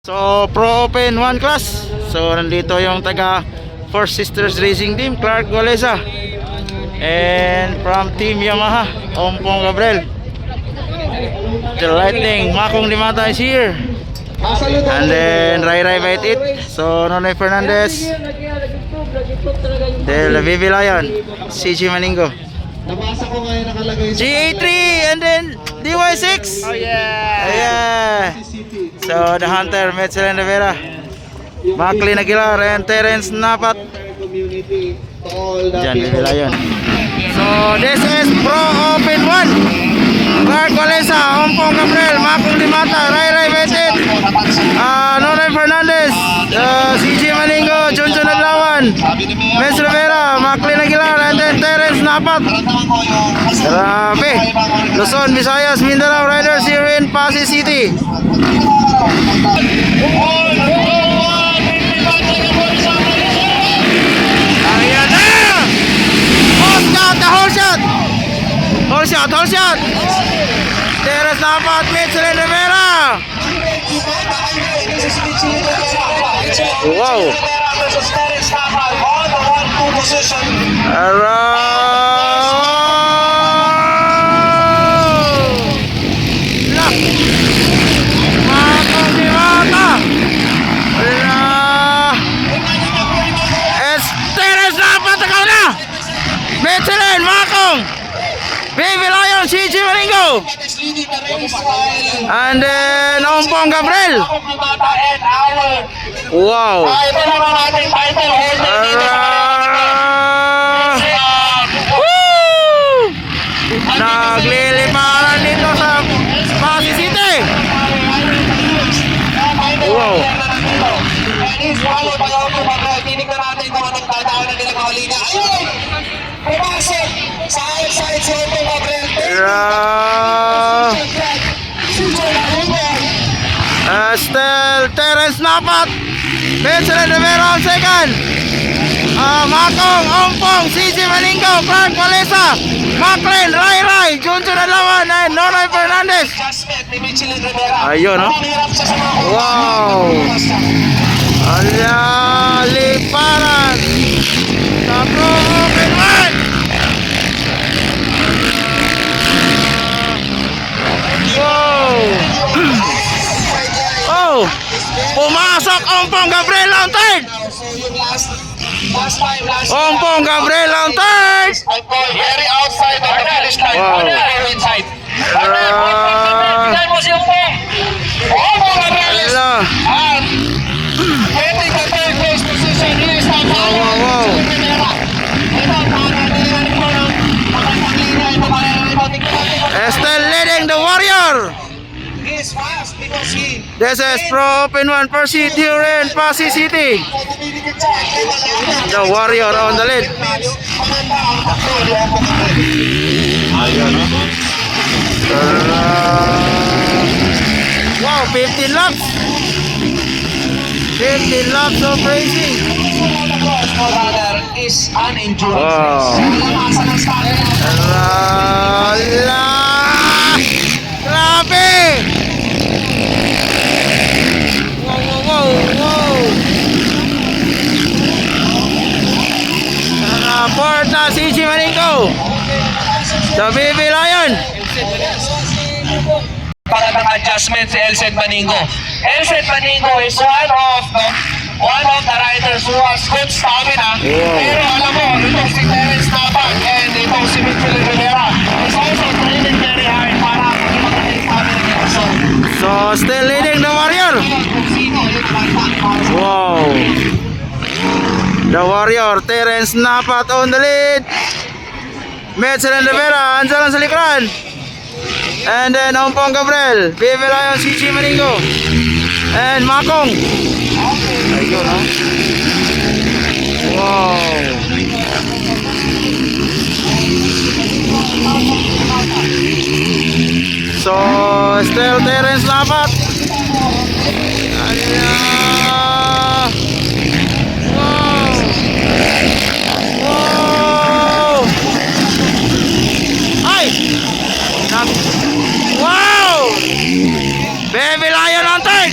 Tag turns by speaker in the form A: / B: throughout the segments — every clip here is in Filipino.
A: So, Pro Open 1 class. So, nandito yung taga Four Sisters Racing Team, Clark Goleza. And from Team Yamaha, Ompong Gabriel. The Lightning, Makong Limata is here. And then Rai Rai Bait It. So, Nonoy Fernandez. Del Vivi Lion, CG Maningo. GA3 and then DY6.
B: Oh yeah.
A: Yeah. So the Hunter, Metzel Rivera, Macklin Aguilar and Terence Napat. Diyan, bibila yun. So this is Pro Open 1. Clark Goleza, Ompong Gabriel, Makong Limata, Rai Rai Betit, Nonoy Fernandez, CG Maningo, Junjun Adlawan, Metzel Rivera, Macklin Aguilar and then Terence Napat. Grabe. Luzon, Visayas, Mindanao Riders here in Pasig City. Ayan na! Hold shot! Hold shot! Hold shot! Terence Napat, Metzel Rivera. Wow! Metzelin, Makong, Vivi Lion, CG Maningo, and then Ompong Gabriel. Wow. Woo! Nagliliparan dito sa Pasig City. Wow. Still Terence Napat, Metzel Rivera on second. Makong, Ompong, CG Maningo, Clark Goleza, Macklin, Rai Rai, Junjun Adlawan and Nonoy Fernandez. Ayun, no? Wow. Liparan sa Pro Open 1. Oh, pumasok Ompong Gabriel ang third. Ompong Gabriel ang third.
C: Very outside of the finish line.
A: Wow.
C: Inside. Getting the third place position is
A: Still leading the Warrior.
C: He's fast because he
A: This is Pro Open 1 pursuit here in Pasig City. The Warrior on the lead. Wow, 15 laps. 15 laps of racing.
C: is an endurance.
A: Wow. Grabe! Wow. Fourth na CG Maningo. The Vivi Lion.
C: Pagandang adjustment si Elced Maningo. Elced Maningo is one of the riders who has good stamina. Pero alam mo, itong si Terence Napat and itong si Metzel Rivera is also training very hard para makita yung stamina niya.
A: So still leading the Warrior. Wow. The Warrior, Terence Napat on the lead. Metzel Rivera, andyan lang sa likuran. And then Ompong Gabriel, Vivi Lion, CG Maningo, and Makong. Ayun, ha? Wow. So, still Terence Napat. Wow. Ay! Wow! Vivi Lion on third.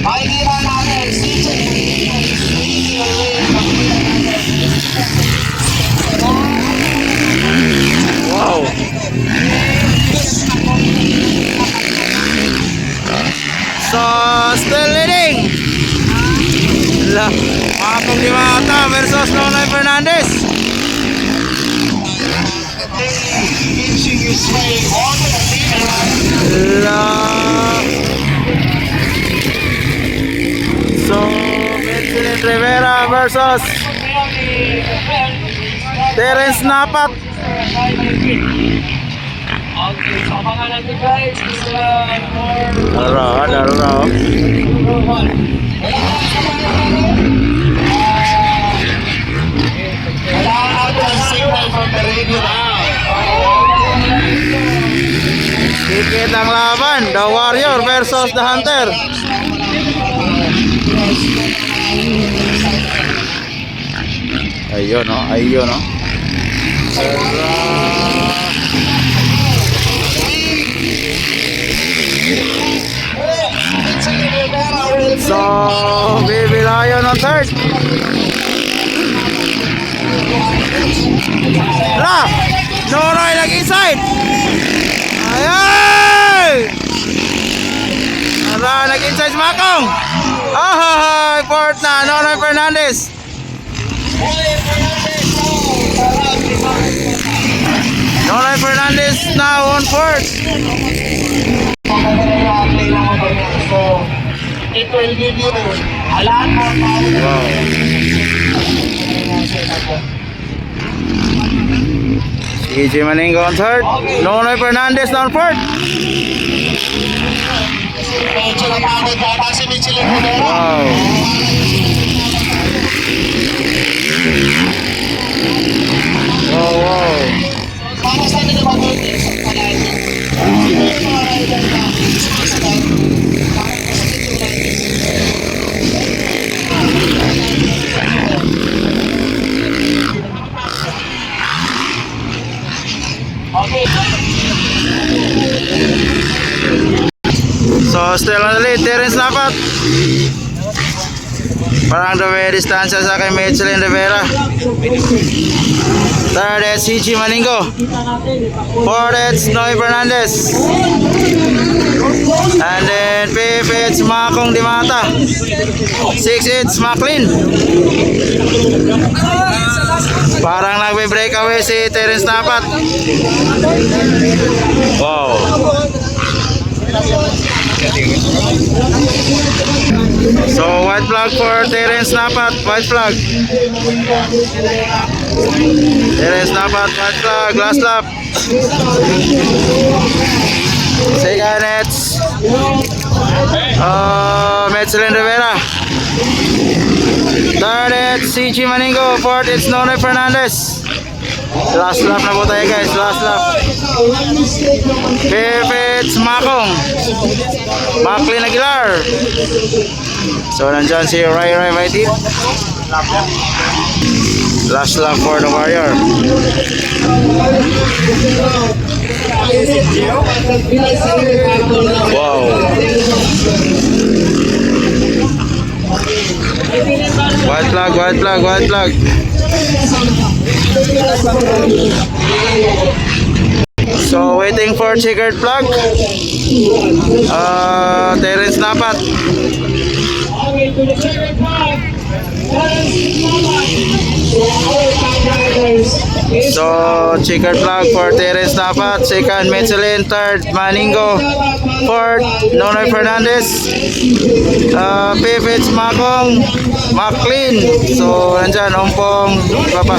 C: makikita natin, CJ,
A: Makong Dimata versus Nonoy Fernandez. So, Michelin Rivera versus Terence Napat.
C: Okay, so abangan natin guys.
A: Daro.
C: Wala natin ang signal from the radio now.
A: Tikit ang laban, The Warrior versus The Hunter. Ayun no. So, Baby Lion on third. Nonoy nag-inside. Ayay! Nag-inside si Makong. Fourth na, Nonoy Fernandez. Nonoy Fernandez now on fourth.
C: So, it will give you a lot more power.
A: CJ Maningo on third. Nonoy Fernandez on fourth.
C: Medyo napagod na si Michelin Rivera.
A: Wow.
C: Para sa atin naman sa palagi. Okay.
A: So, still on the lead, Terence Napat. Parang may distansya sa kay Michelin Rivera. Third is CG Maningo. Fourth is Noy Fernandez. And then fifth it's Makong Dimata. Sixth it's Maclean. Parang nagbe-breakaway si Terence Napat. Wow. So white flag for Terence Napat, white flag. Terence Napat, white flag, last lap. Second it's Michelin Rivera. Third it's CG Maningo. Fourth it's Nonoy Fernandez. Last lap na po tayo guys, last lap. Fifth it's Makong. Maclean Aguilar. So nandyan si Rai Vaitit. Last lap for the Warrior. Wow. White flag, white flag, white flag. So waiting for checkered flag. Terence Napat. So checkered flag for Terence Napat. Second Michelin. Third Maningo. Fourth Nonoy Fernandez. Fifth it's Makong. Maclean. So nandyan Ompong. Papa.